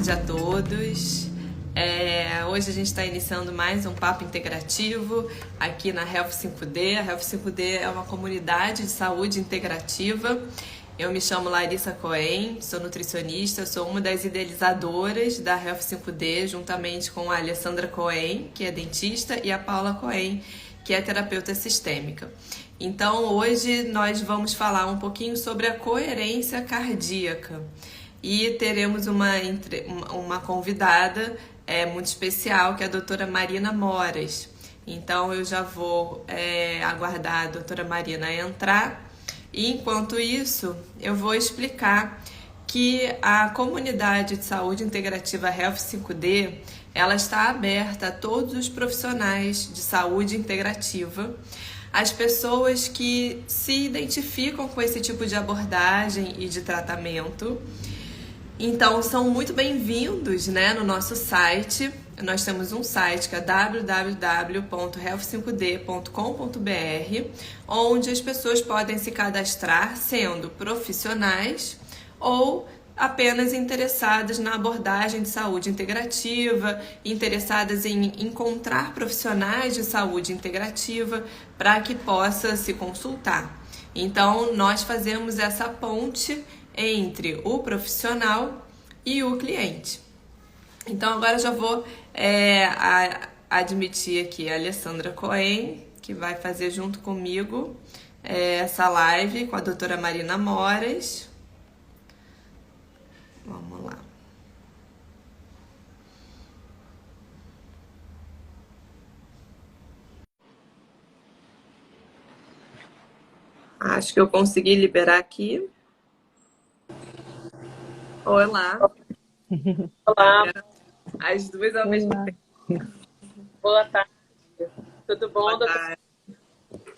tarde a todos. Hoje a gente está iniciando mais um papo integrativo aqui na Health 5D. A Health 5D é uma comunidade de saúde integrativa. Eu me chamo Larissa Cohen, sou nutricionista, sou uma das idealizadoras da Health 5D, juntamente com a Alessandra Cohen, que é dentista, e a Paula Cohen, que é terapeuta sistêmica. Então, hoje nós vamos falar um pouquinho sobre a coerência cardíaca e teremos uma convidada muito especial, que é a doutora Marina Moras. Então, eu já vou aguardar a doutora Marina entrar. E enquanto isso, eu vou explicar que a comunidade de saúde integrativa Health 5D, ela está aberta a todos os profissionais de saúde integrativa, as pessoas que se identificam com esse tipo de abordagem e de tratamento. Então, são muito bem-vindos, no nosso site. Nós temos um site que é www.health5d.com.br, onde as pessoas podem se cadastrar sendo profissionais ou apenas interessadas na abordagem de saúde integrativa, interessadas em encontrar profissionais de saúde integrativa para que possa se consultar. Então, nós fazemos essa ponte entre o profissional e o cliente. Então, agora eu já vou admitir aqui a Alessandra Cohen, que vai fazer junto comigo essa live com a doutora Marina Moras. Vamos lá. Acho que eu consegui liberar aqui. Olá. Olá. As duas ao mesmo tempo. Boa tarde. Tudo bom, Boa doutora? tarde.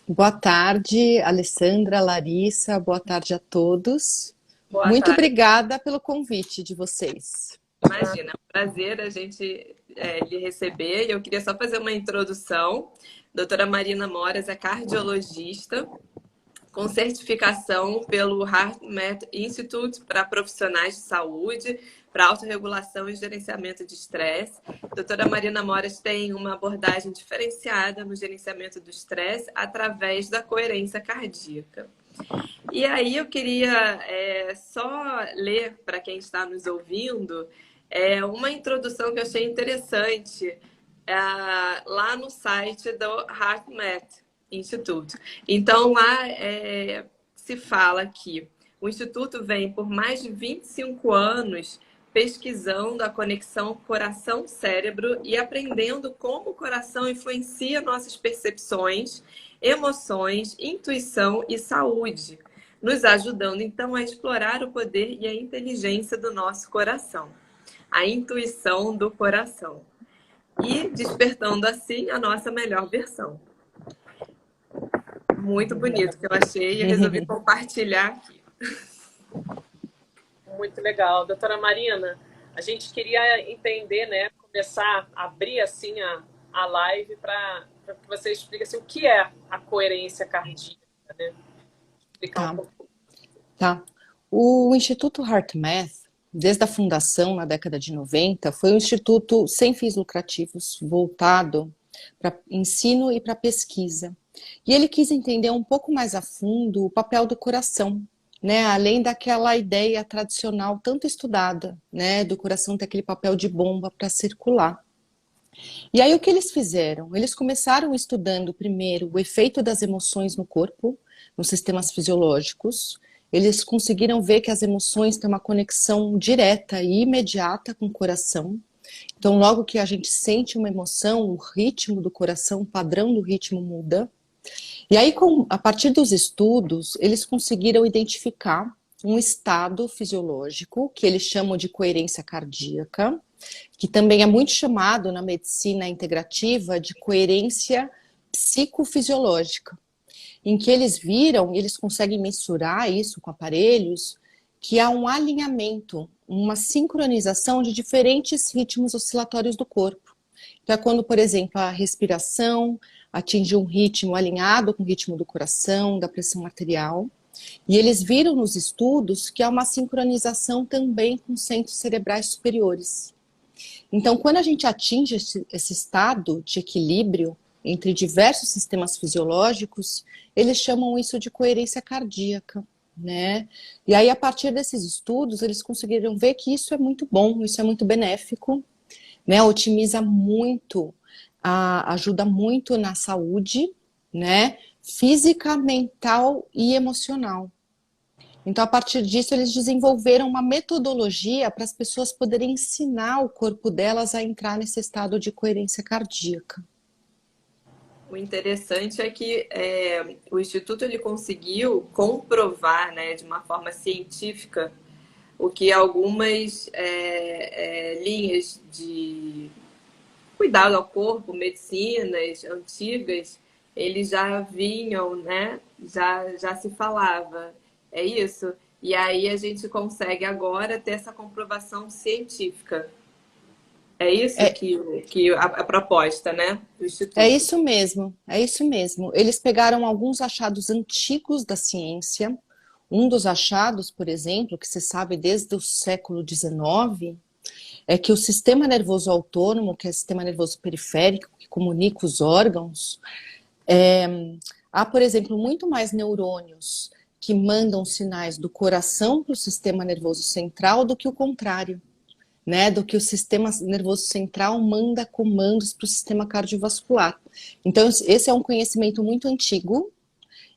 Boa tarde, Alessandra, Larissa, boa tarde a todos. Boa Muito tarde. obrigada pelo convite de vocês. Imagina, é um prazer a gente lhe receber. Eu queria só fazer uma introdução. Doutora Marina Moras é cardiologista, com certificação pelo HeartMath Institute para profissionais de saúde, para autorregulação e gerenciamento de estresse. Doutora Marina Moras tem uma abordagem diferenciada no gerenciamento do estresse através da coerência cardíaca. E aí eu queria só ler para quem está nos ouvindo uma introdução que eu achei interessante lá no site do HeartMath Instituto. Então, lá se fala que o Instituto vem por mais de 25 anos pesquisando a conexão coração-cérebro e aprendendo como o coração influencia nossas percepções, emoções, intuição e saúde, nos ajudando, então, a explorar o poder e a inteligência do nosso coração, a intuição do coração, e despertando, assim, a nossa melhor versão. Muito bonito que eu achei e resolvi compartilhar aqui. Muito legal. Doutora Marina, a gente queria entender, começar a abrir assim a live para que você explique assim, o que é a coerência cardíaca, Explicar um pouco. Tá. O Instituto HeartMath, desde a fundação na década de 90, foi um instituto sem fins lucrativos, voltado para ensino e para pesquisa. E ele quis entender um pouco mais a fundo o papel do coração, além daquela ideia tradicional tanto estudada, do coração ter aquele papel de bomba para circular. E aí o que eles fizeram? Eles começaram estudando primeiro o efeito das emoções no corpo, nos sistemas fisiológicos. Eles conseguiram ver que as emoções têm uma conexão direta e imediata com o coração. Então, logo que a gente sente uma emoção, o ritmo do coração, o padrão do ritmo muda. E aí, a partir dos estudos, eles conseguiram identificar um estado fisiológico, que eles chamam de coerência cardíaca, que também é muito chamado na medicina integrativa de coerência psicofisiológica, em que eles viram, e eles conseguem mensurar isso com aparelhos, que há um alinhamento, uma sincronização de diferentes ritmos oscilatórios do corpo. Então é quando, por exemplo, a respiração atinge um ritmo alinhado com o ritmo do coração, da pressão arterial, E eles viram nos estudos que há uma sincronização também com centros cerebrais superiores. Então, quando a gente atinge esse estado de equilíbrio entre diversos sistemas fisiológicos, eles chamam isso de coerência cardíaca, né? E aí, a partir desses estudos, eles conseguiram ver que isso é muito bom, isso é muito benéfico, né? Otimiza muito, ajuda muito na saúde, né? Física, mental e emocional. Então, a partir disso, eles desenvolveram uma metodologia para as pessoas poderem ensinar o corpo delas a entrar nesse estado de coerência cardíaca. O interessante é que o Instituto ele conseguiu comprovar, né, de uma forma científica o que algumas linhas de cuidado ao corpo, medicinas antigas, eles já vinham, né, já se falava. É isso? E aí a gente consegue agora ter essa comprovação científica. É isso que a proposta, né, do Instituto. É isso mesmo, é isso mesmo. Eles pegaram alguns achados antigos da ciência. Um dos achados, por exemplo, que se sabe desde o século XIX, é que o sistema nervoso autônomo, que é o sistema nervoso periférico, que comunica os órgãos, há, por exemplo, muito mais neurônios que mandam sinais do coração para o sistema nervoso central do que o contrário, né? Do que o sistema nervoso central manda comandos para o sistema cardiovascular. Então, esse é um conhecimento muito antigo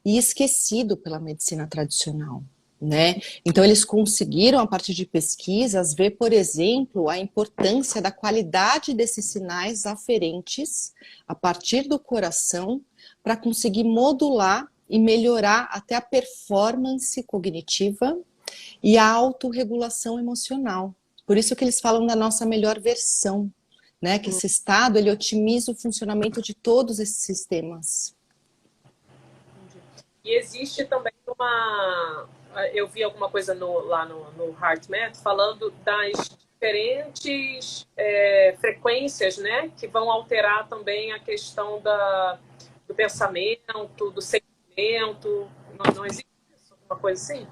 e esquecido pela medicina tradicional, né? Então, eles conseguiram, a partir de pesquisas, ver, por exemplo, a importância da qualidade desses sinais aferentes a partir do coração para conseguir modular e melhorar até a performance cognitiva e a autorregulação emocional. Por isso que eles falam da nossa melhor versão, né? Que esse estado, ele otimiza o funcionamento de todos esses sistemas. E existe também eu vi alguma coisa lá no HeartMath falando das diferentes frequências, né? Que vão alterar também a questão do pensamento, do sentimento. Não existe isso? Alguma coisa assim?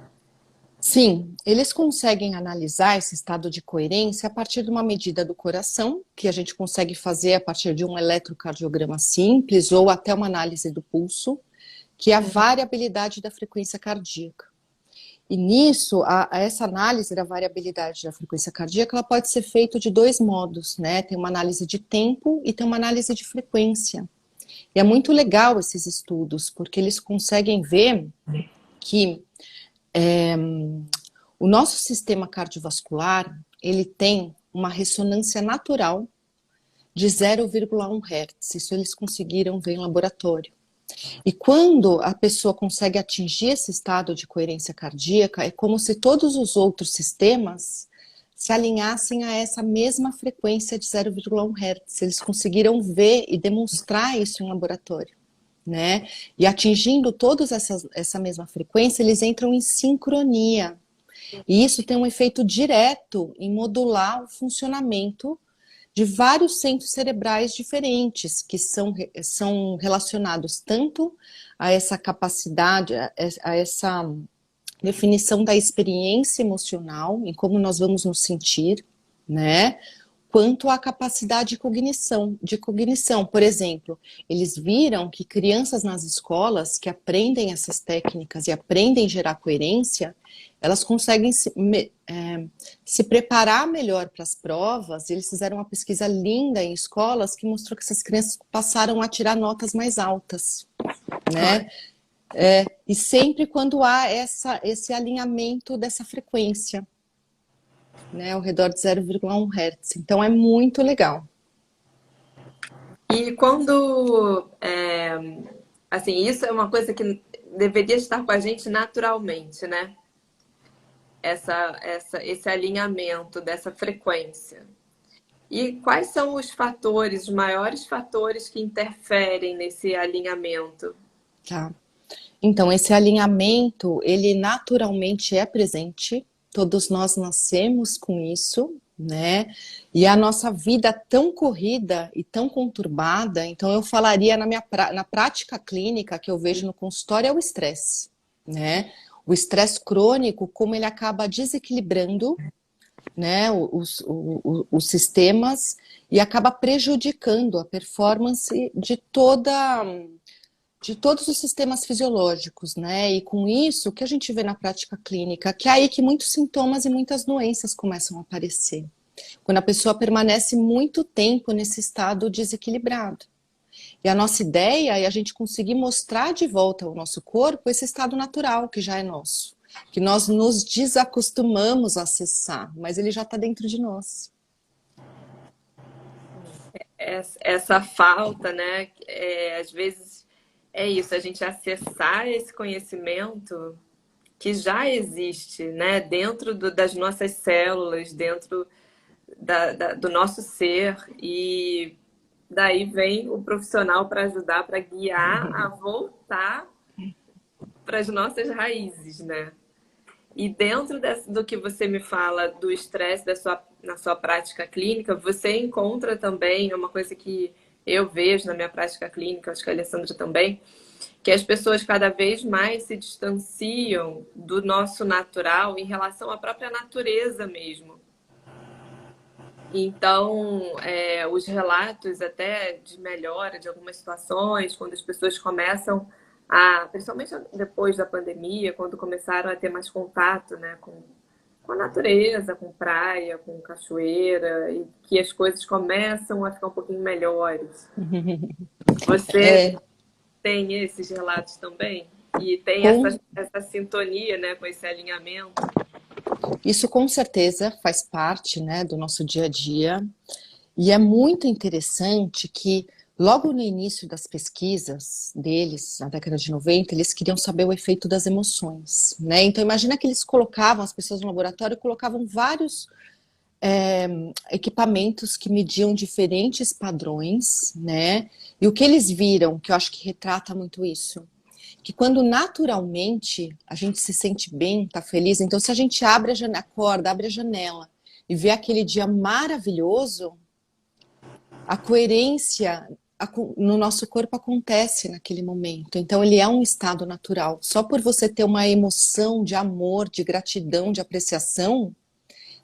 Sim, eles conseguem analisar esse estado de coerência a partir de uma medida do coração, que a gente consegue fazer a partir de um eletrocardiograma simples ou até uma análise do pulso, que é a variabilidade da frequência cardíaca. E nisso, essa análise da variabilidade da frequência cardíaca, ela pode ser feita de dois modos, né? Tem uma análise de tempo e tem uma análise de frequência. E é muito legal esses estudos, porque eles conseguem ver que o nosso sistema cardiovascular, ele tem uma ressonância natural de 0,1 Hz. Isso eles conseguiram ver em laboratório. E quando a pessoa consegue atingir esse estado de coerência cardíaca, é como se todos os outros sistemas se alinhassem a essa mesma frequência de 0,1 Hz. Eles conseguiram ver e demonstrar isso em laboratório, né? E atingindo todos essa mesma frequência, eles entram em sincronia. E isso tem um efeito direto em modular o funcionamento de vários centros cerebrais diferentes, que são relacionados tanto a essa capacidade, a essa definição da experiência emocional, em como nós vamos nos sentir, né? Quanto à capacidade de cognição. Por exemplo, eles viram que crianças nas escolas que aprendem essas técnicas e aprendem a gerar coerência, elas conseguem se preparar melhor para as provas. Eles fizeram uma pesquisa linda em escolas que mostrou que essas crianças passaram a tirar notas mais altas, né? E sempre quando há esse alinhamento dessa frequência, né, ao redor de 0,1 Hz. Então é muito legal. E quando, assim, isso é uma coisa que deveria estar com a gente naturalmente, né? Esse alinhamento dessa frequência. E quais são os maiores fatores que interferem nesse alinhamento? Tá. Então, esse alinhamento, ele naturalmente é presente. Todos nós nascemos com isso, né? E a nossa vida tão corrida e tão conturbada, então eu falaria na prática clínica que eu vejo no consultório é o estresse, né? o estresse crônico, como ele acaba desequilibrando, né, os sistemas e acaba prejudicando a performance de todos os sistemas fisiológicos, né? E com isso, o que a gente vê na prática clínica, que é aí que muitos sintomas e muitas doenças começam a aparecer. Quando a pessoa permanece muito tempo nesse estado desequilibrado. E a nossa ideia é a gente conseguir mostrar de volta ao nosso corpo esse estado natural que já é nosso, que nós nos desacostumamos a acessar, mas ele já está dentro de nós. Essa falta, né? Às vezes é isso, a gente acessar esse conhecimento que já existe, né? Dentro das nossas células, dentro do nosso ser, e daí vem o profissional para ajudar, para guiar a voltar para as nossas raízes, né? E dentro do que você me fala do estresse na sua prática clínica, você encontra também uma coisa que eu vejo na minha prática clínica, acho que a Alessandra também, que as pessoas cada vez mais se distanciam do nosso natural em relação à própria natureza mesmo. Então, os relatos até de melhora de algumas situações, quando as pessoas começam principalmente depois da pandemia, quando começaram a ter mais contato, né, com a natureza, com praia, com cachoeira, e que as coisas começam a ficar um pouquinho melhores. Você tem esses relatos também? E tem essa sintonia, né, com esse alinhamento? Isso com certeza faz parte, né, do nosso dia a dia. E é muito interessante que logo no início das pesquisas deles, na década de 90, eles queriam saber o efeito das emoções, né? Então imagina que eles colocavam as pessoas no laboratório, colocavam vários equipamentos que mediam diferentes padrões, né? E o que eles viram, que eu acho que retrata muito isso, que quando naturalmente a gente se sente bem, tá feliz, então se a gente abre a janela, acorda, abre a janela e vê aquele dia maravilhoso, a coerência no nosso corpo acontece naquele momento. Então ele é um estado natural. Só por você ter uma emoção de amor, de gratidão, de apreciação,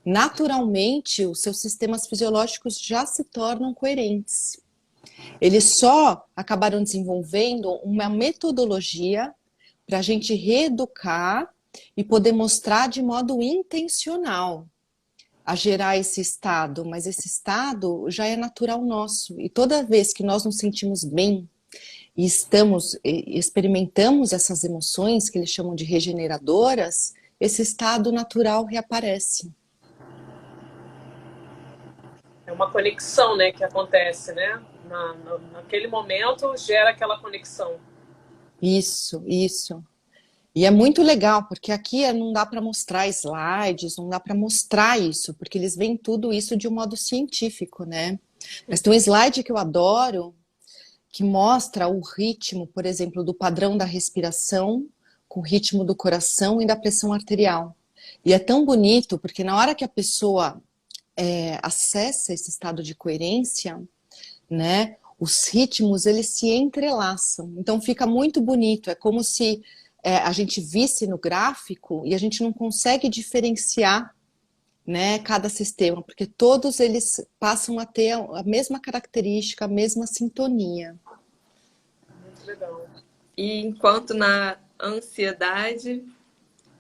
naturalmente os seus sistemas fisiológicos já se tornam coerentes. Eles só acabaram desenvolvendo uma metodologia para a gente reeducar e poder mostrar de modo intencional a gerar esse estado, mas esse estado já é natural nosso. E toda vez que nós nos sentimos bem e experimentamos essas emoções que eles chamam de regeneradoras, esse estado natural reaparece. É uma conexão, né, que acontece, né? Naquele momento gera aquela conexão. Isso. E é muito legal, porque aqui não dá para mostrar slides, não dá para mostrar isso, porque eles veem tudo isso de um modo científico, né? Mas tem um slide que eu adoro, que mostra o ritmo, por exemplo, do padrão da respiração, com o ritmo do coração e da pressão arterial. E é tão bonito, porque na hora que a pessoa acessa esse estado de coerência, né, os ritmos, eles se entrelaçam. Então fica muito bonito, é como se a gente visse no gráfico e a gente não consegue diferenciar, né, cada sistema, porque todos eles passam a ter a mesma característica, a mesma sintonia. Muito legal. E enquanto na ansiedade,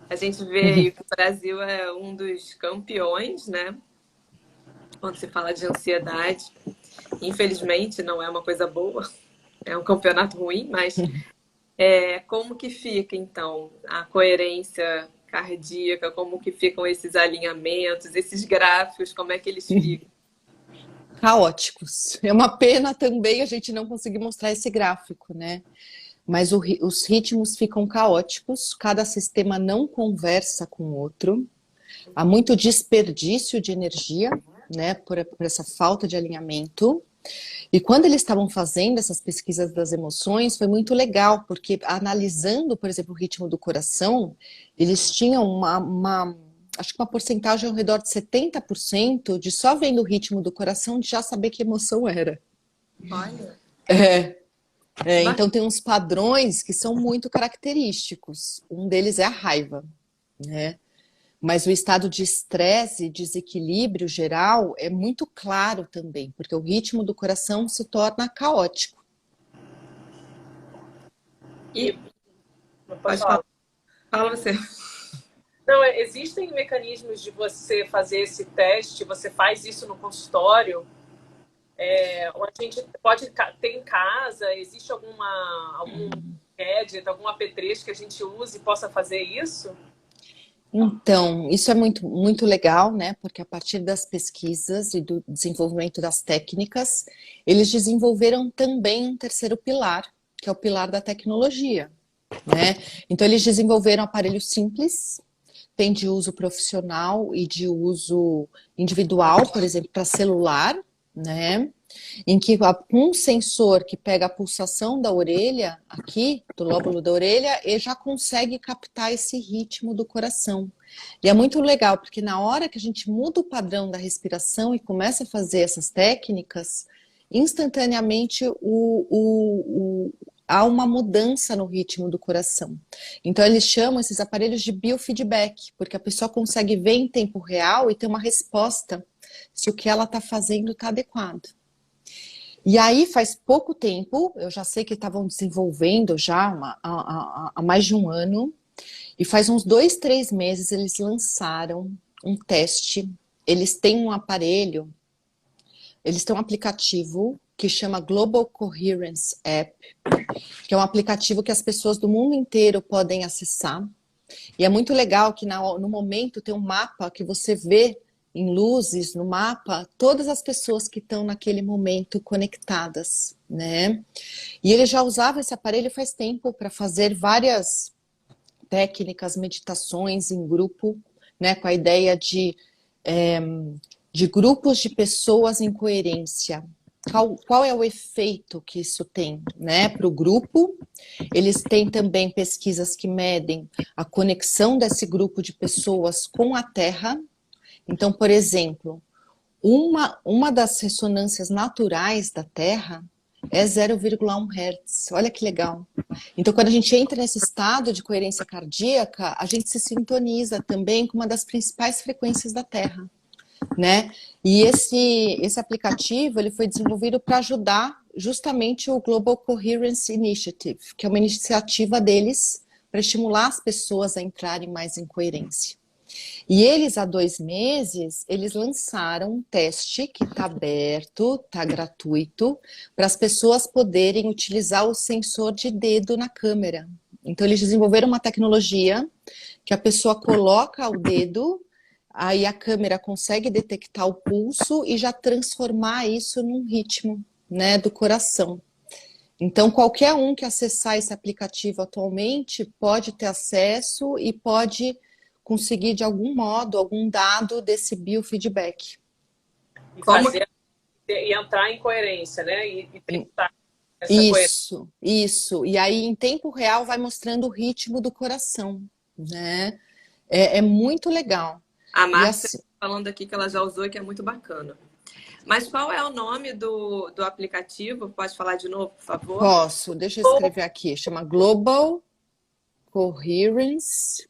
a gente vê que o Brasil é um dos campeões, né? Quando se fala de ansiedade, infelizmente não é uma coisa boa, é um campeonato ruim, mas como que fica, então, a coerência cardíaca, como que ficam esses alinhamentos, esses gráficos, como é que eles ficam? Caóticos. É uma pena também a gente não conseguir mostrar esse gráfico, né? Mas os ritmos ficam caóticos, cada sistema não conversa com o outro, há muito desperdício de energia, né, por essa falta de alinhamento. E quando eles estavam fazendo essas pesquisas das emoções, foi muito legal, porque analisando, por exemplo, o ritmo do coração, eles tinham acho que uma porcentagem ao redor de 70% de só vendo o ritmo do coração de já saber que emoção era. Olha. Então tem uns padrões que são muito característicos. Um deles é a raiva, né? Mas o estado de estresse e desequilíbrio geral é muito claro também, porque o ritmo do coração se torna caótico. E pode falar. Fala você. Não, existem mecanismos de você fazer esse teste, você faz isso no consultório, ou a gente pode ter em casa, existe algum gadget, algum apetrecho que a gente use e possa fazer isso? Então, isso é muito, muito legal, né? Porque a partir das pesquisas e do desenvolvimento das técnicas, eles desenvolveram também um terceiro pilar, que é o pilar da tecnologia, né? Então, eles desenvolveram aparelhos simples, tem de uso profissional e de uso individual, por exemplo, para celular, né? Em que um sensor que pega a pulsação da orelha, aqui, do lóbulo da orelha, ele já consegue captar esse ritmo do coração. E é muito legal, porque na hora que a gente muda o padrão da respiração e começa a fazer essas técnicas, instantaneamente há uma mudança no ritmo do coração. Então, eles chamam esses aparelhos de biofeedback, porque a pessoa consegue ver em tempo real e ter uma resposta se o que ela está fazendo está adequado. E aí, faz pouco tempo, eu já sei que estavam desenvolvendo já há mais de um ano, e faz uns 2, 3 meses eles lançaram um teste. Eles têm um aparelho, eles têm um aplicativo que chama Global Coherence App, que é um aplicativo que as pessoas do mundo inteiro podem acessar. E é muito legal que no momento tem um mapa que você vê em luzes no mapa todas as pessoas que estão naquele momento conectadas, né? E ele já usava esse aparelho faz tempo para fazer várias técnicas, meditações em grupo, né? Com a ideia de grupos de pessoas em coerência. Qual é o efeito que isso tem, né, para o grupo? Eles têm também pesquisas que medem a conexão desse grupo de pessoas com a Terra. Então, por exemplo, uma das ressonâncias naturais da Terra é 0,1 Hz. Olha que legal. Então, quando a gente entra nesse estado de coerência cardíaca, a gente se sintoniza também com uma das principais frequências da Terra, né? E esse aplicativo ele foi desenvolvido para ajudar justamente o Global Coherence Initiative, que é uma iniciativa deles para estimular as pessoas a entrarem mais em coerência. E eles, há 2 meses, eles lançaram um teste que está aberto, está gratuito, para as pessoas poderem utilizar o sensor de dedo na câmera. Então, eles desenvolveram uma tecnologia que a pessoa coloca o dedo, aí a câmera consegue detectar o pulso e já transformar isso num ritmo, né, do coração. Então, qualquer um que acessar esse aplicativo atualmente pode ter acesso e pode conseguir, de algum modo, algum dado desse biofeedback. E entrar em coerência, né? E tentar essa coerência. Isso. E aí, em tempo real, vai mostrando o ritmo do coração, né? É muito legal. A Márcia está falando aqui que ela já usou, que é muito bacana. Mas qual é o nome do aplicativo? Pode falar de novo, por favor? Posso, deixa eu escrever aqui. Chama Global Coherence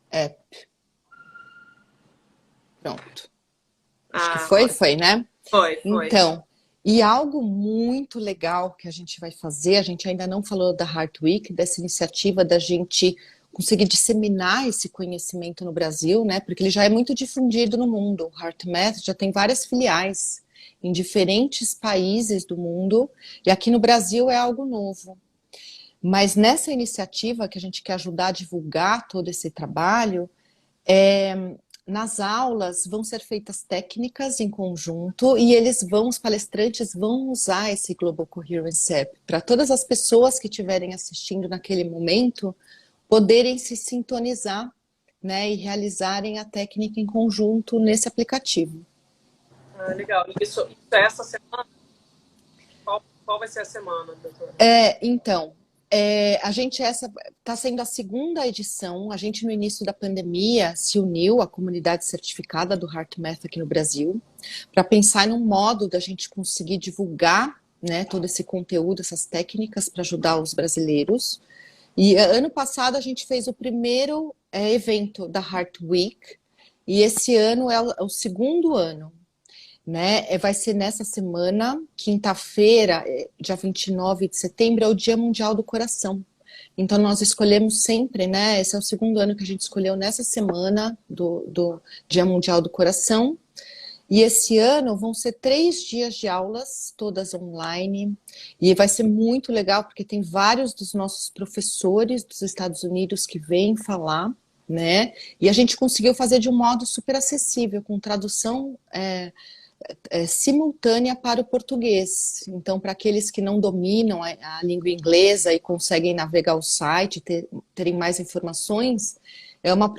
App. Pronto. Acho que foi, né? Foi. Então, e algo muito legal que a gente vai fazer, a gente ainda não falou da Heart Week, dessa iniciativa da gente conseguir disseminar esse conhecimento no Brasil, né? Porque ele já é muito difundido no mundo. O HeartMath já tem várias filiais em diferentes países do mundo, e aqui no Brasil é algo novo. Mas nessa iniciativa que a gente quer ajudar a divulgar todo esse trabalho, nas aulas vão ser feitas técnicas em conjunto e os palestrantes vão usar esse Global Coherence App para todas as pessoas que estiverem assistindo naquele momento poderem se sintonizar, né, e realizarem a técnica em conjunto nesse aplicativo. Legal. Isso é essa semana? Qual vai ser a semana, doutora? Então, a gente está sendo a 2ª edição. A gente, no início da pandemia, se uniu à comunidade certificada do HeartMath aqui no Brasil para pensar num modo da gente conseguir divulgar né, todo esse conteúdo, essas técnicas para ajudar os brasileiros. E ano passado a gente fez o primeiro evento da Heart Week, e esse ano é o segundo ano, né? Vai ser nessa semana, quinta-feira, dia 29 de setembro, é o Dia Mundial do Coração. Então nós escolhemos sempre, né? Esse é o segundo ano que a gente escolheu nessa semana do Dia Mundial do Coração. E esse ano vão ser 3 dias de aulas, todas online, e vai ser muito legal, porque tem vários dos nossos professores dos Estados Unidos que vêm falar, né? E a gente conseguiu fazer de um modo super acessível, com tradução simultânea para o português. Então, para aqueles que não dominam a língua inglesa e conseguem navegar o site, terem mais informações, é uma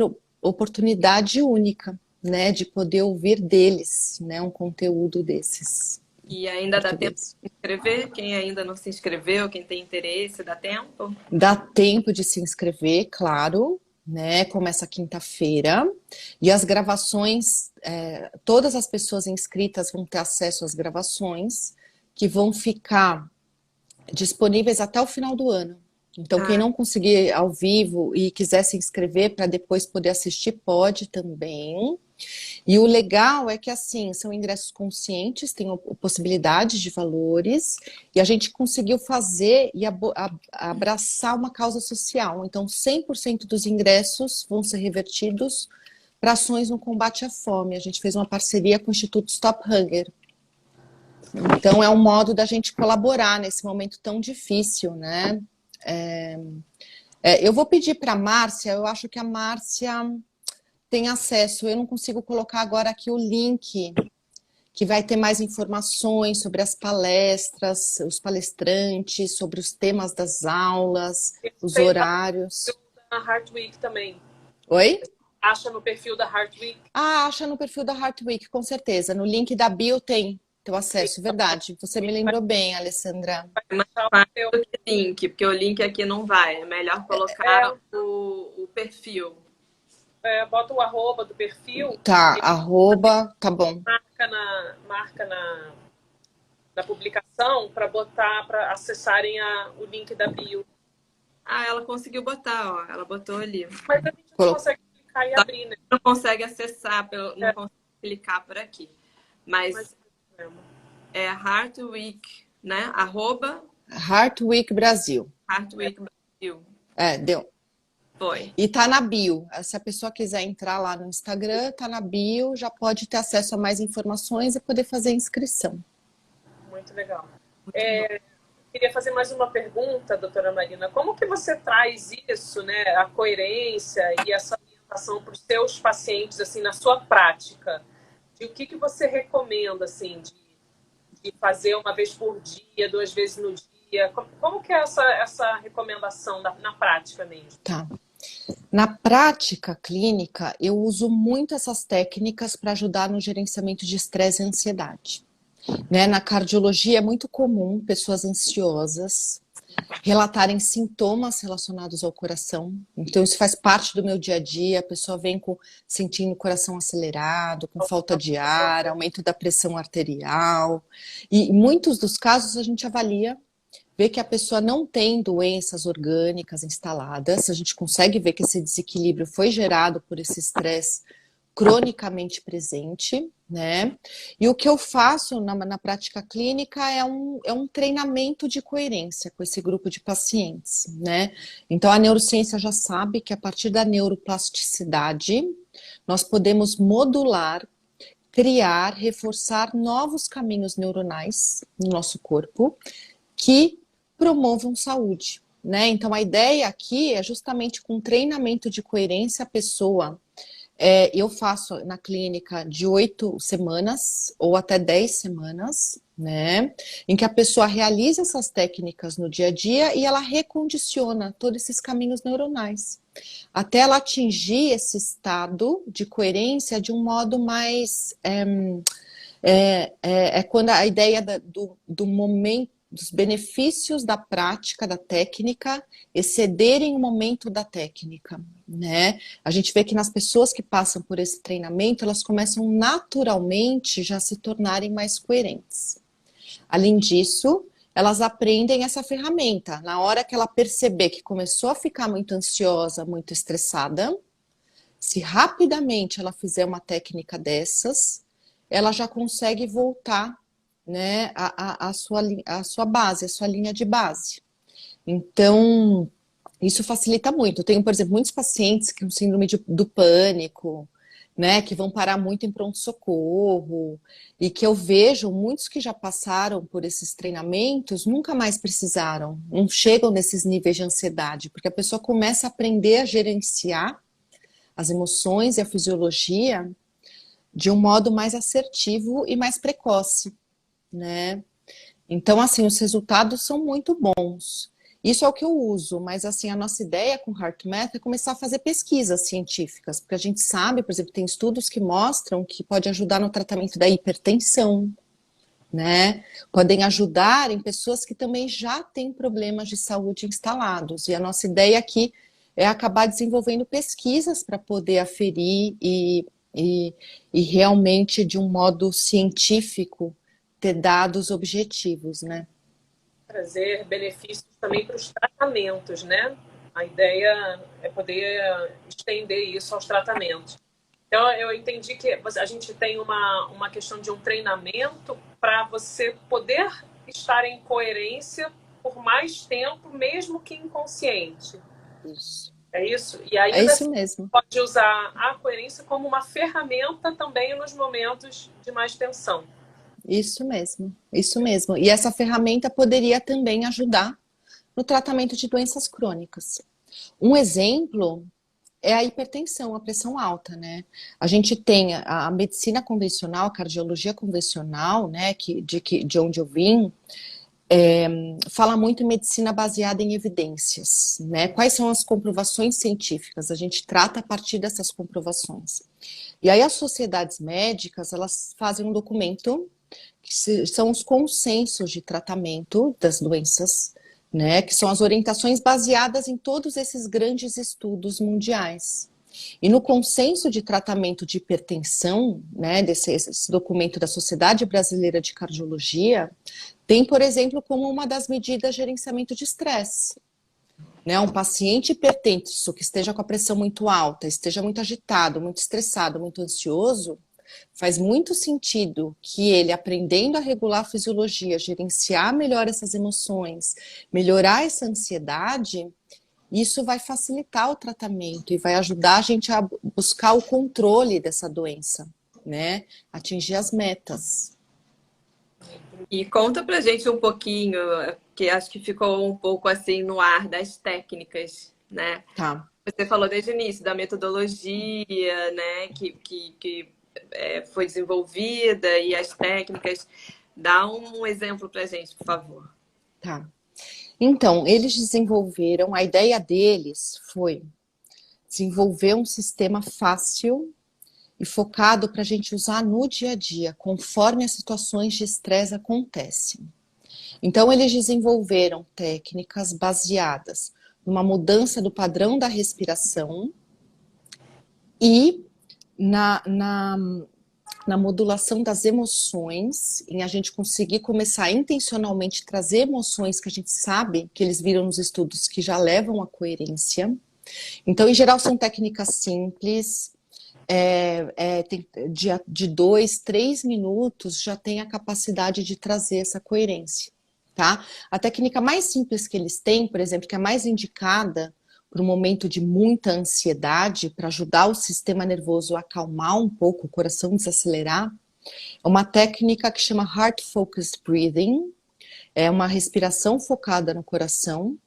oportunidade única, né, de poder ouvir deles, né, um conteúdo desses. E ainda dá tempo de se inscrever? Quem ainda não se inscreveu, quem tem interesse, dá tempo? Dá tempo de se inscrever, claro, né? Começa quinta-feira. E as gravações, todas as pessoas inscritas vão ter acesso às gravações, que vão ficar disponíveis até o final do ano. Então, quem não conseguir ao vivo e quiser se inscrever para depois poder assistir, pode também. E o legal é que, assim, são ingressos conscientes, tem possibilidades de valores, e a gente conseguiu fazer e abraçar uma causa social. Então, 100% dos ingressos vão ser revertidos para ações no combate à fome. A gente fez uma parceria com o Instituto Stop Hunger. Então, é um modo da gente colaborar nesse momento tão difícil, né? Eu vou pedir para a Márcia, eu acho que a Márcia tem acesso, eu não consigo colocar agora aqui o link, que vai ter mais informações sobre as palestras, os palestrantes, sobre os temas das aulas, os horários. Na Heart Week também. Oi? Acha no perfil da Heart Week? Ah, acha no perfil da Heart Week, com certeza. No link da bio tem teu acesso, verdade. Você me lembrou bem, Alessandra. Mas o link, porque o link aqui não vai. É melhor colocar o perfil. Bota o arroba do perfil. Tá, arroba, tá bom. Marca na publicação para acessarem o link da bio. Ah, ela conseguiu botar, ó. Ela botou ali. Mas a gente não consegue clicar e abrir, né? Não consegue acessar, não consegue clicar por aqui. Mas é Heart Week, né? Arroba Heart Week Brasil. Heart Week Brasil. Deu. Foi. E tá na bio. Se a pessoa quiser entrar lá no Instagram, tá na bio, já pode ter acesso a mais informações e poder fazer a inscrição. Muito legal. Queria fazer mais uma pergunta, doutora Marina. Como que você traz isso, né, a coerência e essa orientação para os seus pacientes, assim, na sua prática? E o que você recomenda, assim, de fazer uma vez por dia, 2 vezes no dia? Como que é essa recomendação na prática mesmo? Tá. Na prática clínica, eu uso muito essas técnicas para ajudar no gerenciamento de estresse e ansiedade. Né? Na cardiologia é muito comum pessoas ansiosas relatarem sintomas relacionados ao coração. Então, isso faz parte do meu dia a dia. A pessoa vem sentindo o coração acelerado, com falta de ar, aumento da pressão arterial. E em muitos dos casos, a gente avalia, vê que a pessoa não tem doenças orgânicas instaladas. A gente consegue ver que esse desequilíbrio foi gerado por esse estresse cronicamente presente, né? E o que eu faço na prática clínica é um treinamento de coerência com esse grupo de pacientes, né? Então a neurociência já sabe que a partir da neuroplasticidade nós podemos modular, criar, reforçar novos caminhos neuronais no nosso corpo que promovam saúde, né? Então a ideia aqui é justamente com treinamento de coerência a pessoa eu faço na clínica de 8 semanas ou até 10 semanas, né? Em que a pessoa realiza essas técnicas no dia a dia e ela recondiciona todos esses caminhos neuronais. Até ela atingir esse estado de coerência de um modo mais... quando a ideia do momento, dos benefícios da prática, da técnica, excederem o momento da técnica, né? A gente vê que nas pessoas que passam por esse treinamento, elas começam naturalmente já a se tornarem mais coerentes. Além disso, elas aprendem essa ferramenta. Na hora que ela perceber que começou a ficar muito ansiosa, muito estressada, se rapidamente ela fizer uma técnica dessas, ela já consegue voltar, né, a sua base, a sua linha de base. Então, isso facilita muito. Eu tenho, por exemplo, muitos pacientes com síndrome do pânico, né, que vão parar muito em pronto-socorro, e que eu vejo muitos que já passaram por esses treinamentos nunca mais precisaram, não chegam nesses níveis de ansiedade, porque a pessoa começa a aprender a gerenciar as emoções e a fisiologia de um modo mais assertivo e mais precoce, né? Então, assim, os resultados são muito bons. Isso é o que eu uso, mas assim, a nossa ideia com o HeartMath é começar a fazer pesquisas científicas, porque a gente sabe, por exemplo, tem estudos que mostram que pode ajudar no tratamento da hipertensão, né? Podem ajudar em pessoas que também já têm problemas de saúde instalados. E a nossa ideia aqui é acabar desenvolvendo pesquisas para poder aferir e realmente, de um modo científico, ter dados objetivos, né? Trazer benefícios também para os tratamentos, né? A ideia é poder estender isso aos tratamentos. Então, eu entendi que a gente tem uma questão de um treinamento para você poder estar em coerência por mais tempo, mesmo que inconsciente. Isso. É isso? E É ainda isso mesmo. pode usar a coerência como uma ferramenta também nos momentos de mais tensão. Isso mesmo, isso mesmo. E essa ferramenta poderia também ajudar no tratamento de doenças crônicas. Um exemplo é a hipertensão, a pressão alta, né? A gente tem a medicina convencional, a cardiologia convencional, né, de onde eu vim, fala muito em medicina baseada em evidências, né? Quais são as comprovações científicas? A gente trata a partir dessas comprovações. E aí as sociedades médicas, elas fazem um documento que são os consensos de tratamento das doenças, né, que são as orientações baseadas em todos esses grandes estudos mundiais. E no consenso de tratamento de hipertensão, né, esse documento da Sociedade Brasileira de Cardiologia, tem, por exemplo, como uma das medidas gerenciamento de estresse. Né, um paciente hipertenso que esteja com a pressão muito alta, esteja muito agitado, muito estressado, muito ansioso, faz muito sentido que ele, aprendendo a regular a fisiologia, gerenciar melhor essas emoções, melhorar essa ansiedade, isso vai facilitar o tratamento e vai ajudar a gente a buscar o controle dessa doença, né? Atingir as metas. E conta pra gente um pouquinho, que acho que ficou um pouco assim no ar, das técnicas, né? Tá. Você falou desde o início da metodologia, né? Que foi desenvolvida e as técnicas. Dá um exemplo pra gente, por favor. Tá. Então, eles desenvolveram, a ideia deles foi desenvolver um sistema fácil e focado para a gente usar no dia a dia, conforme as situações de estresse acontecem. Então, eles desenvolveram técnicas baseadas numa mudança do padrão da respiração e na modulação das emoções, em a gente conseguir começar a intencionalmente trazer emoções que a gente sabe, que eles viram nos estudos, que já levam à coerência. Então, em geral, são técnicas simples, de 2, 3 minutos já tem a capacidade de trazer essa coerência, tá? A técnica mais simples que eles têm, por exemplo, que é mais indicada para um momento de muita ansiedade, para ajudar o sistema nervoso a acalmar um pouco, o coração desacelerar, é uma técnica que chama Heart Focused Breathing, é uma respiração focada no coração,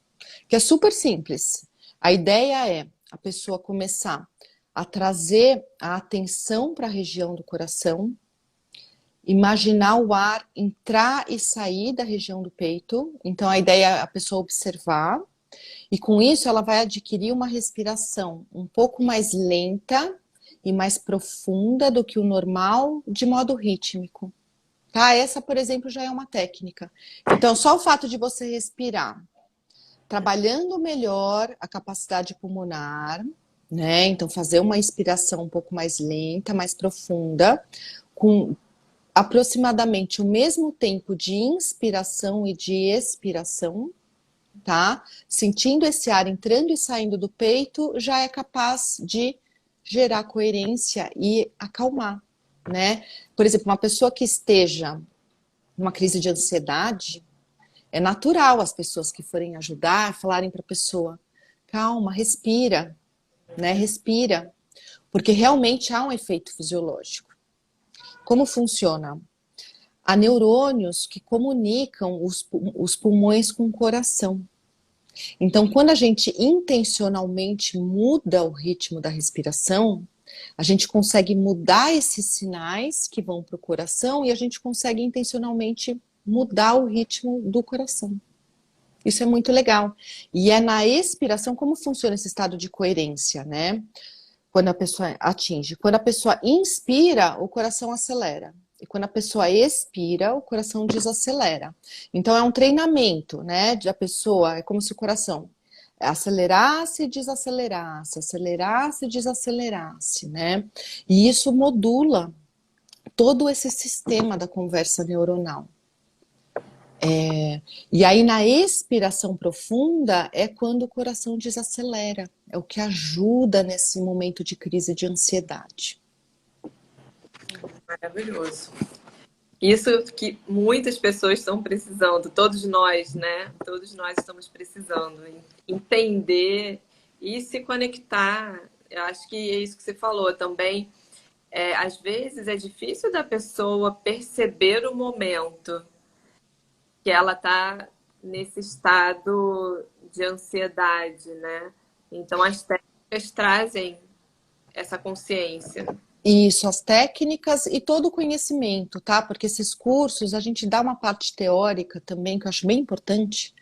que é super simples. A ideia é a pessoa começar a trazer a atenção para a região do coração, imaginar o ar entrar e sair da região do peito, então a ideia é a pessoa observar, e com isso ela vai adquirir uma respiração um pouco mais lenta e mais profunda do que o normal, de modo rítmico. Tá? Essa, por exemplo, já é uma técnica. Então, só o fato de você respirar, trabalhando melhor a capacidade pulmonar, né? Então, fazer uma inspiração um pouco mais lenta, mais profunda, com aproximadamente o mesmo tempo de inspiração e de expiração, tá? Sentindo esse ar entrando e saindo do peito, já é capaz de gerar coerência e acalmar, né? Por exemplo, uma pessoa que esteja numa crise de ansiedade, é natural as pessoas que forem ajudar falarem para a pessoa: calma, respira, né? Respira, porque realmente há um efeito fisiológico. Como funciona? Há neurônios que comunicam os pulmões com o coração. Então, quando a gente intencionalmente muda o ritmo da respiração, a gente consegue mudar esses sinais que vão para o coração e a gente consegue intencionalmente mudar o ritmo do coração. Isso é muito legal. E é na expiração como funciona esse estado de coerência, né? Quando a pessoa atinge. Quando a pessoa inspira, o coração acelera. E quando a pessoa expira, o coração desacelera. Então é um treinamento, né? Da pessoa, é como se o coração acelerasse e desacelerasse, acelerasse e desacelerasse, né? E isso modula todo esse sistema da conversa neuronal. E aí na expiração profunda é quando o coração desacelera, é o que ajuda nesse momento de crise de ansiedade. Maravilhoso. Isso que muitas pessoas estão precisando, todos nós, né? Todos nós estamos precisando entender e se conectar. Eu acho que é isso que você falou também. Às vezes é difícil da pessoa perceber o momento que ela está nesse estado de ansiedade, né? Então as técnicas trazem essa consciência. Isso, as técnicas e todo o conhecimento, tá? Porque esses cursos, a gente dá uma parte teórica também, que eu acho bem importante,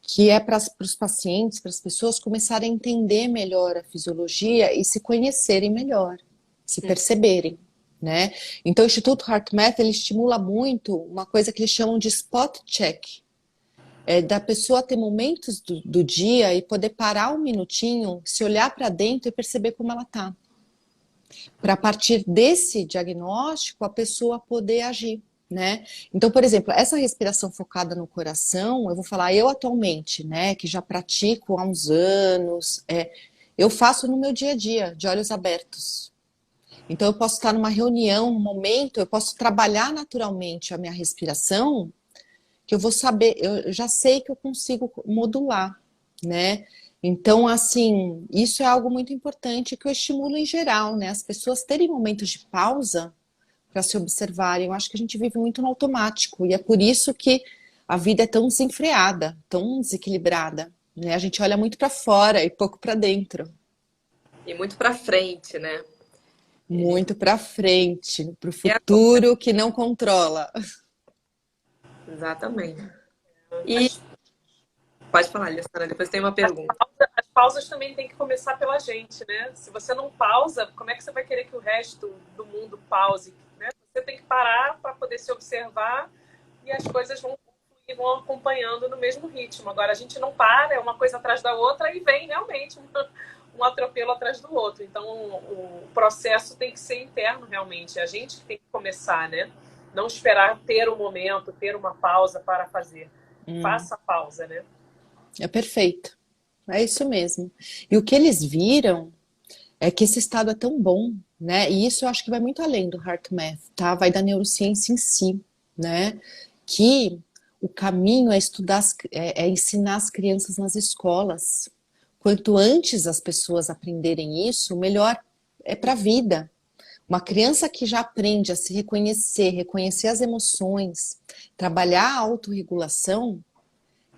que é para os pacientes, para as pessoas começarem a entender melhor a fisiologia e se conhecerem melhor, se perceberem, né? Então, o Instituto HeartMath, ele estimula muito uma coisa que eles chamam de spot check. É da pessoa ter momentos do dia e poder parar um minutinho, se olhar para dentro e perceber como ela tá. Para a partir desse diagnóstico a pessoa poder agir, né? Então, por exemplo, essa respiração focada no coração, eu vou falar, eu atualmente, né, que já pratico há uns anos, eu faço no meu dia a dia, de olhos abertos. Então, eu posso estar numa reunião, num momento, eu posso trabalhar naturalmente a minha respiração, que eu vou saber, eu já sei que eu consigo modular, né? Então, assim, isso é algo muito importante que eu estimulo em geral, né? As pessoas terem momentos de pausa para se observarem. Eu acho que a gente vive muito no automático e é por isso que a vida é tão desenfreada, tão desequilibrada, né? A gente olha muito para fora e pouco para dentro. E muito para frente, né? Muito para frente, para o futuro que não controla. Exatamente. E pode falar, Alessandra, depois tem uma pergunta. As pausas também tem que começar pela gente, né? Se você não pausa, como é que você vai querer que o resto do mundo pause, né? Você tem que parar para poder se observar e as coisas vão acompanhando no mesmo ritmo. Agora, a gente não para, é uma coisa atrás da outra e vem realmente um atropelo atrás do outro. Então, o processo tem que ser interno, realmente. É a gente que tem que começar, né? Não esperar ter um momento, ter uma pausa para fazer. Faça a pausa, né? É perfeito. É isso mesmo. E o que eles viram é que esse estado é tão bom, né? E isso eu acho que vai muito além do HeartMath, tá? Vai da neurociência em si, né? Que o caminho é estudar, é ensinar as crianças nas escolas. Quanto antes as pessoas aprenderem isso, melhor é para a vida. Uma criança que já aprende a se reconhecer, reconhecer as emoções, trabalhar a autorregulação,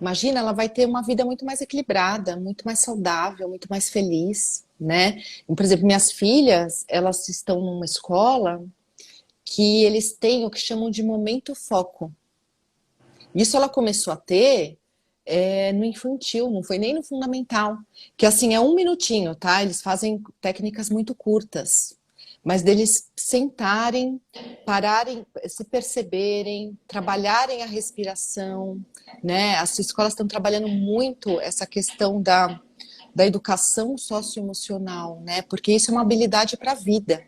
imagina, ela vai ter uma vida muito mais equilibrada, muito mais saudável, muito mais feliz, né? Por exemplo, minhas filhas, elas estão numa escola que eles têm o que chamam de momento foco. Isso ela começou a ter no infantil, não foi nem no fundamental, que assim é um minutinho, tá? Eles fazem técnicas muito curtas. Mas deles sentarem, pararem, se perceberem, trabalharem a respiração, né? As escolas estão trabalhando muito essa questão da educação socioemocional, né? Porque isso é uma habilidade para a vida.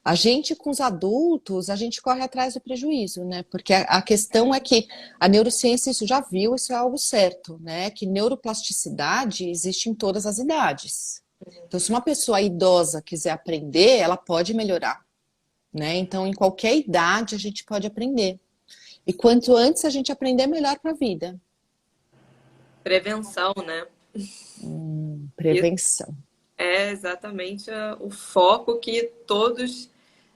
A gente, com os adultos, a gente corre atrás do prejuízo, né? Porque a questão é que a neurociência isso já viu, isso é algo certo, né? Que neuroplasticidade existe em todas as idades. Então, se uma pessoa idosa quiser aprender, ela pode melhorar, né? Então, em qualquer idade a gente pode aprender. E quanto antes a gente aprender, melhor para a vida. Prevenção, né? Prevenção. É exatamente o foco que todos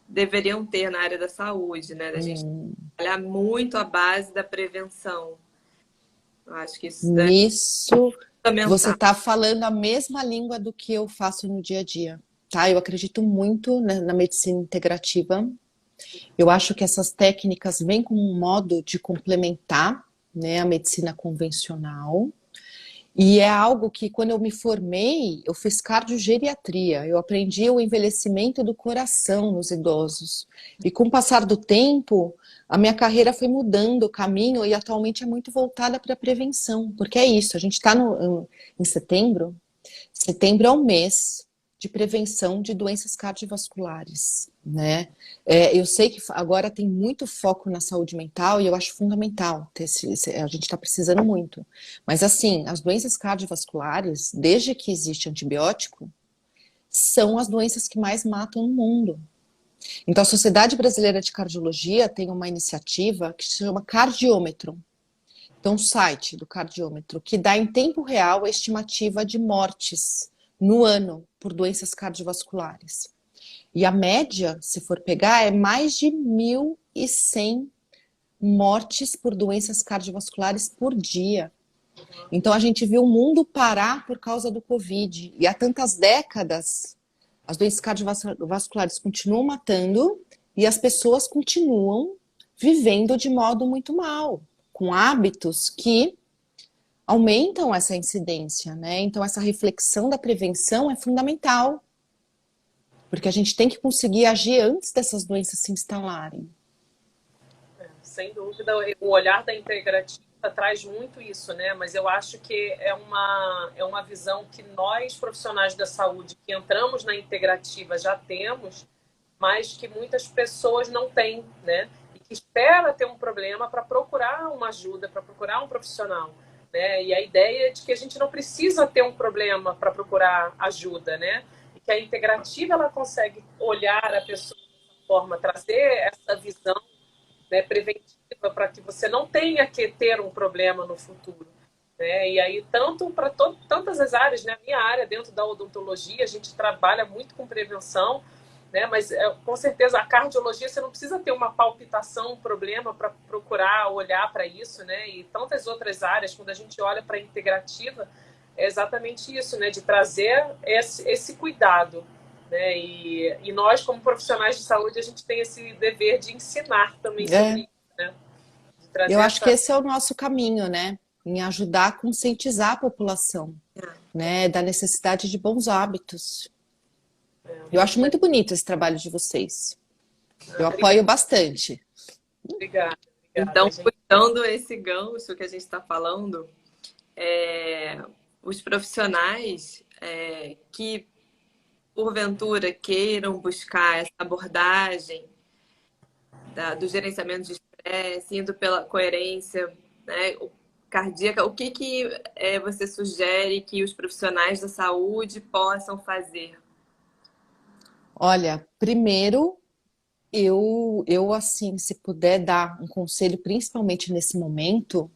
deveriam ter na área da saúde, né? Da gente trabalhar muito a base da prevenção. Eu acho que isso é Nisso, fundamental. você está falando a mesma língua do que eu faço no dia a dia, tá? Eu acredito muito na medicina integrativa. Eu acho que essas técnicas vêm como um modo de complementar, né, a medicina convencional. E é algo que, quando eu me formei, eu fiz cardiogeriatria. Eu aprendi o envelhecimento do coração nos idosos. E com o passar do tempo, a minha carreira foi mudando o caminho e atualmente é muito voltada para a prevenção. Porque é isso, a gente está em setembro. Setembro é um mês de prevenção de doenças cardiovasculares, né? Eu sei que agora tem muito foco na saúde mental e eu acho fundamental a gente está precisando muito. Mas assim, as doenças cardiovasculares, desde que existe antibiótico, são as doenças que mais matam no mundo. Então a Sociedade Brasileira de Cardiologia tem uma iniciativa que se chama Cardiômetro. Então, o site do cardiômetro, que dá em tempo real a estimativa de mortes no ano por doenças cardiovasculares. E a média, se for pegar, é mais de 1.100 mortes por doenças cardiovasculares por dia. Então, a gente viu o mundo parar por causa do Covid. E há tantas décadas, as doenças cardiovasculares continuam matando e as pessoas continuam vivendo de modo muito mal, com hábitos que aumentam essa incidência, né? Então, essa reflexão da prevenção é fundamental, porque a gente tem que conseguir agir antes dessas doenças se instalarem. Sem dúvida, o olhar da integrativa traz muito isso, né? Mas eu acho que é uma visão que nós, profissionais da saúde, que entramos na integrativa, já temos, mas que muitas pessoas não têm, né? E que espera ter um problema para procurar uma ajuda, para procurar um profissional. Né? E a ideia é de que a gente não precisa ter um problema para procurar ajuda, né? E que a integrativa ela consegue olhar a pessoa dessa forma, trazer essa visão, né, preventiva para que você não tenha que ter um problema no futuro. Né? E aí, tanto para tantas as áreas, né? A minha área dentro da odontologia, a gente trabalha muito com prevenção, né? Mas com certeza a cardiologia você não precisa ter uma palpitação, um problema para procurar olhar para isso, né? E tantas outras áreas, quando a gente olha para a integrativa, é exatamente isso, né? De trazer esse cuidado, né? E nós, como profissionais de saúde, a gente tem esse dever de ensinar também sobre isso, né? Eu acho que esse é o nosso caminho, né? Em ajudar a conscientizar a população, né? Da necessidade de bons hábitos. Eu acho muito bonito esse trabalho de vocês. Eu apoio bastante. Obrigada. Então, puxando esse gancho que a gente está falando, os profissionais que, porventura, queiram buscar essa abordagem do gerenciamento de estresse, indo pela coerência, né, cardíaca, o que você sugere que os profissionais da saúde possam fazer? Olha, primeiro, eu assim, se puder dar um conselho, principalmente nesse momento,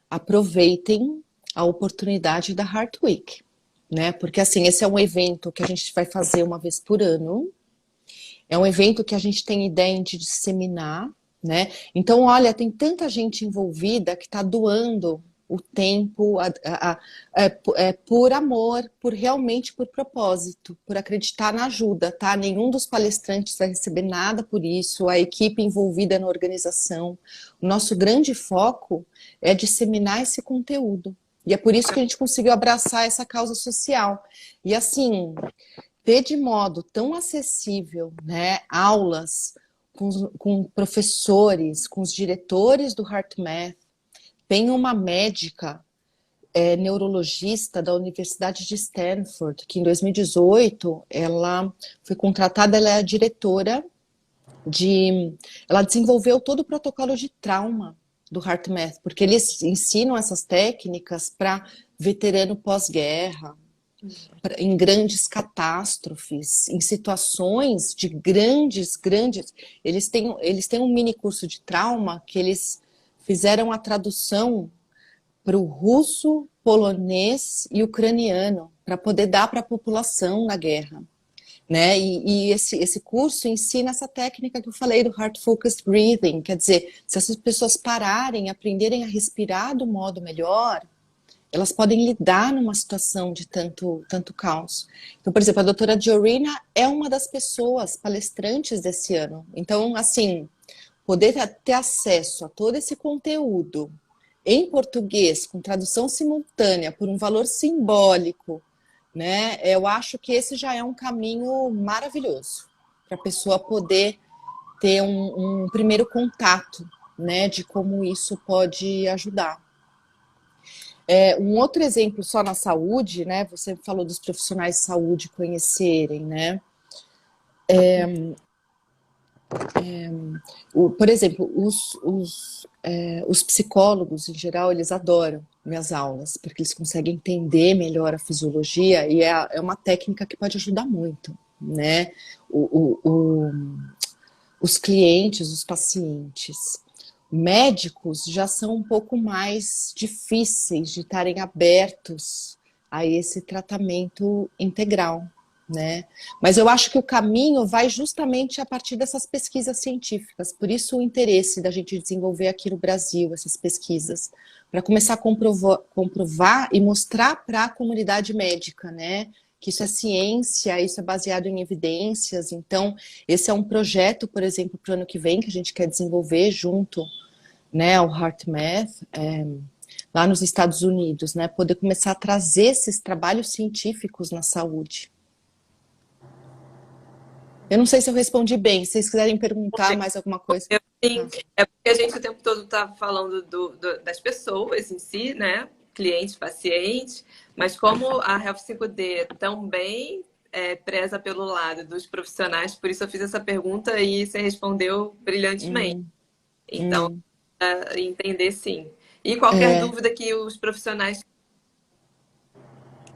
aproveitem a oportunidade da Heart Week, né? Porque assim, esse é um evento que a gente vai fazer uma vez por ano, é um evento que a gente tem ideia de disseminar, né? Então, olha, tem tanta gente envolvida que está doando o tempo por amor, realmente por propósito, por acreditar na ajuda, tá? Nenhum dos palestrantes vai receber nada por isso, a equipe envolvida na organização. O nosso grande foco é disseminar esse conteúdo. E é por isso que a gente conseguiu abraçar essa causa social. E assim, ter de modo tão acessível, né, aulas com professores, com os diretores do HeartMath. Tem uma médica é neurologista da Universidade de Stanford, que em 2018 ela foi contratada, ela é a diretora ela desenvolveu todo o protocolo de trauma do HeartMath, porque eles ensinam essas técnicas para veterano pós-guerra, em grandes catástrofes, em situações de grandes. Eles têm um mini curso de trauma que eles fizeram a tradução para o russo, polonês e ucraniano, para poder dar para a população na guerra. Né? E esse curso ensina essa técnica que eu falei do Heart Focused Breathing, quer dizer, se essas pessoas pararem, aprenderem a respirar do modo melhor, elas podem lidar numa situação de tanto caos. Então, por exemplo, a doutora Diorina é uma das pessoas palestrantes desse ano. Então, assim, poder ter acesso a todo esse conteúdo em português, com tradução simultânea, por um valor simbólico, né? Eu acho que esse já é um caminho maravilhoso para a pessoa poder ter um primeiro contato, né, de como isso pode ajudar. Um outro exemplo só na saúde, né? Você falou dos profissionais de saúde conhecerem, né? Por exemplo, os psicólogos, em geral, eles adoram minhas aulas, porque eles conseguem entender melhor a fisiologia e é uma técnica que pode ajudar muito, né? Os clientes, os pacientes. Médicos já são um pouco mais difíceis de estarem abertos a esse tratamento integral, né? Mas eu acho que o caminho vai justamente a partir dessas pesquisas científicas, por isso o interesse da gente desenvolver aqui no Brasil essas pesquisas, para começar a comprovar e mostrar para a comunidade médica, né? Que isso é ciência, isso é baseado em evidências. Então, esse é um projeto, por exemplo, para o ano que vem, que a gente quer desenvolver junto, né, ao HeartMath, lá nos Estados Unidos, né? Poder começar a trazer esses trabalhos científicos na saúde. Eu não sei se eu respondi bem. Se vocês quiserem perguntar mais alguma coisa. Sim, é porque a gente o tempo todo está falando das pessoas em si, né? Clientes, pacientes, mas como a Health 5D também preza pelo lado dos profissionais, por isso eu fiz essa pergunta e você respondeu brilhantemente. Então, entender sim. E qualquer dúvida que os profissionais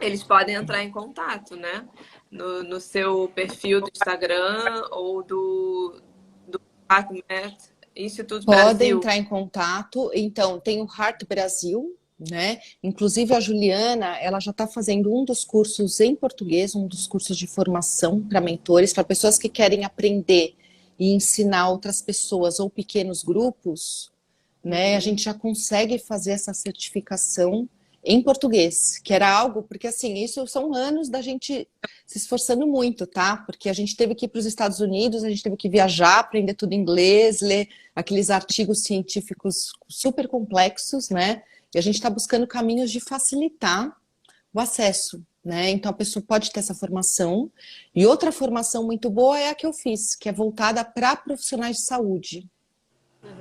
eles podem entrar em contato, né? No seu perfil do Instagram ou do HeartMath Instituto Podem Brasil. entrar em contato. Então, tem o Heart Brasil, né? Inclusive a Juliana, ela já está fazendo um dos cursos em português, um dos cursos de formação para mentores, para pessoas que querem aprender e ensinar outras pessoas ou pequenos grupos, né? A gente já consegue fazer essa certificação em português, que era algo, porque assim, isso são anos da gente se esforçando muito, tá? Porque a gente teve que ir para os Estados Unidos, a gente teve que viajar, aprender tudo em inglês, ler aqueles artigos científicos super complexos, né? E a gente está buscando caminhos de facilitar o acesso, né? Então a pessoa pode ter essa formação. E outra formação muito boa é a que eu fiz, que é voltada para profissionais de saúde.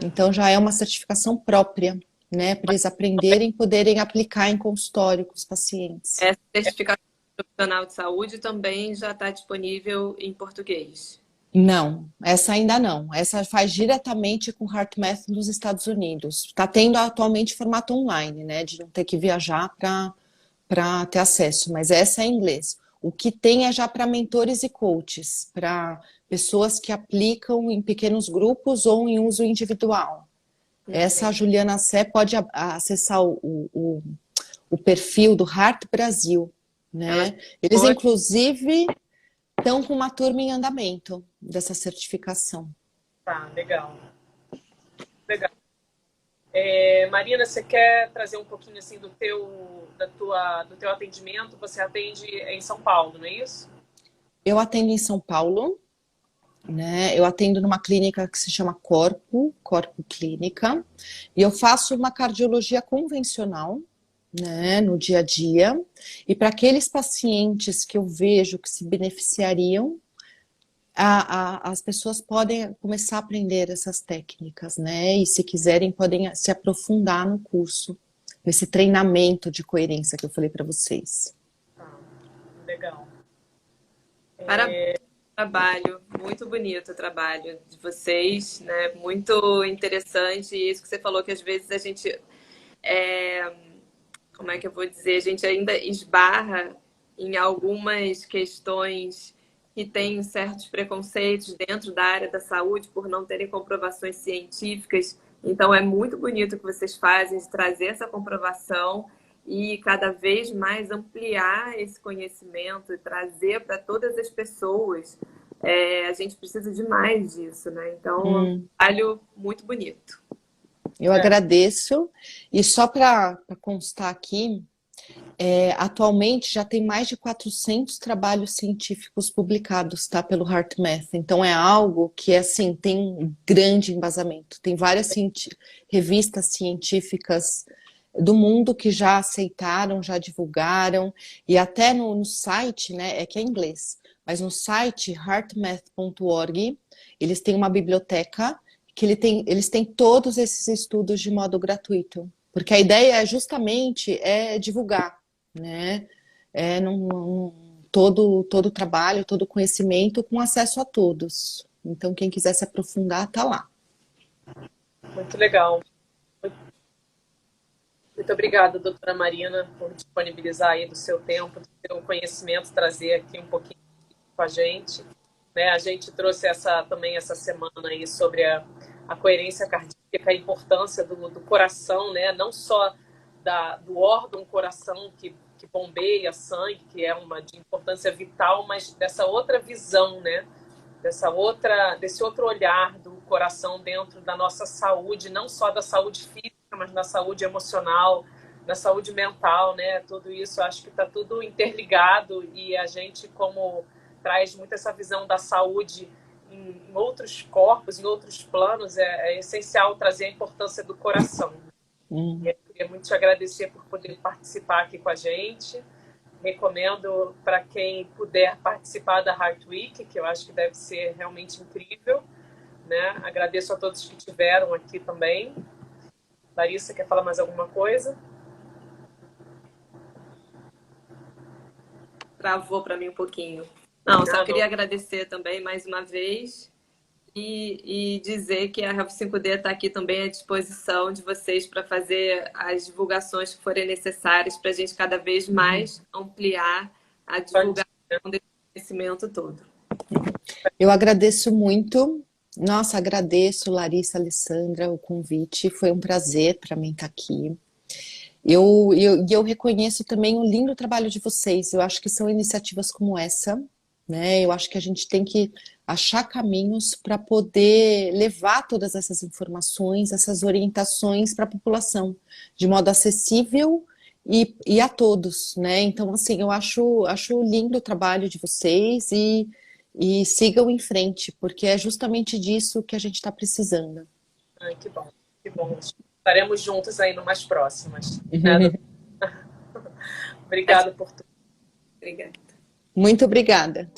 Então já é uma certificação própria, né, para eles aprenderem e poderem aplicar em consultório com os pacientes. Essa certificação profissional de saúde também já está disponível em português? Não, essa ainda não. Essa faz diretamente com o HeartMath nos Estados Unidos. Está tendo atualmente formato online, né, de não ter que viajar para ter acesso, mas essa é em inglês. O que tem é já para mentores e coaches, para pessoas que aplicam em pequenos grupos ou em uso individual. Essa a Juliana Sé pode acessar o perfil do Heart Brasil, né? Eles, inclusive, estão com uma turma em andamento dessa certificação. Tá, legal. Legal. Marina, você quer trazer um pouquinho assim do teu atendimento? Você atende em São Paulo, não é isso? Eu atendo em São Paulo, né? Eu atendo numa clínica que se chama Corpo Clínica, e eu faço uma cardiologia convencional, né, no dia a dia, e para aqueles pacientes que eu vejo que se beneficiariam, as pessoas podem começar a aprender essas técnicas, né, e se quiserem podem se aprofundar no curso esse treinamento de coerência que eu falei para vocês. Legal. Parabéns pelo trabalho, muito bonito o trabalho de vocês, né? Muito interessante. E isso que você falou, que às vezes a gente, como é que eu vou dizer? A gente ainda esbarra em algumas questões que têm certos preconceitos dentro da área da saúde por não terem comprovações científicas. Então, é muito bonito o que vocês fazem de trazer essa comprovação e cada vez mais ampliar esse conhecimento e trazer para todas as pessoas. A gente precisa de mais disso, né? Então, é um trabalho muito bonito. Eu agradeço. E só para constar aqui, atualmente já tem mais de 400 trabalhos científicos publicados, tá, pelo HeartMath. Então é algo que, assim, tem um grande embasamento. Tem várias revistas científicas do mundo que já aceitaram, já divulgaram, e até no site, né, que é em inglês, mas no site heartmath.org, eles têm uma biblioteca que eles têm todos esses estudos de modo gratuito. Porque a ideia é justamente divulgar, né? Todo o trabalho, todo o conhecimento com acesso a todos. Então, quem quiser se aprofundar, tá lá. Muito legal. Muito obrigada, doutora Marina, por disponibilizar aí do seu tempo, do seu conhecimento, trazer aqui um pouquinho com a gente. Né? A gente trouxe também essa semana aí sobre a coerência cardíaca, a importância do coração, né? Não só do órgão coração que bombeia sangue, que é de importância vital, mas dessa outra visão, né? Desse outro olhar do coração dentro da nossa saúde, não só da saúde física, mas na saúde emocional, na saúde mental, né? Tudo isso, acho que está tudo interligado e a gente, como traz muito essa visão da saúde em outros corpos, em outros planos, é essencial trazer a importância do coração. E eu queria muito te agradecer por poder participar aqui com a gente. Recomendo para quem puder participar da Heart Week, que eu acho que deve ser realmente incrível. Né? Agradeço a todos que estiveram aqui também. Larissa, quer falar mais alguma coisa? Travou para mim um pouquinho. Não, só queria agradecer também mais uma vez e dizer que a Health 5D está aqui também à disposição de vocês para fazer as divulgações que forem necessárias para a gente cada vez mais ampliar a divulgação desse conhecimento todo. Eu agradeço muito. Nossa, agradeço, Larissa, Alessandra, o convite. Foi um prazer para mim estar aqui. Eu reconheço também o lindo trabalho de vocês. Eu acho que são iniciativas como essa, né? Eu acho que a gente tem que achar caminhos para poder levar todas essas informações, essas orientações para a população, de modo acessível e a todos, né? Então, assim, eu acho lindo o trabalho de vocês e sigam em frente, porque é justamente disso que a gente está precisando. Ai, que bom, que bom. Estaremos juntos aí numas próximas. Obrigada por tudo. Obrigada. Muito obrigada.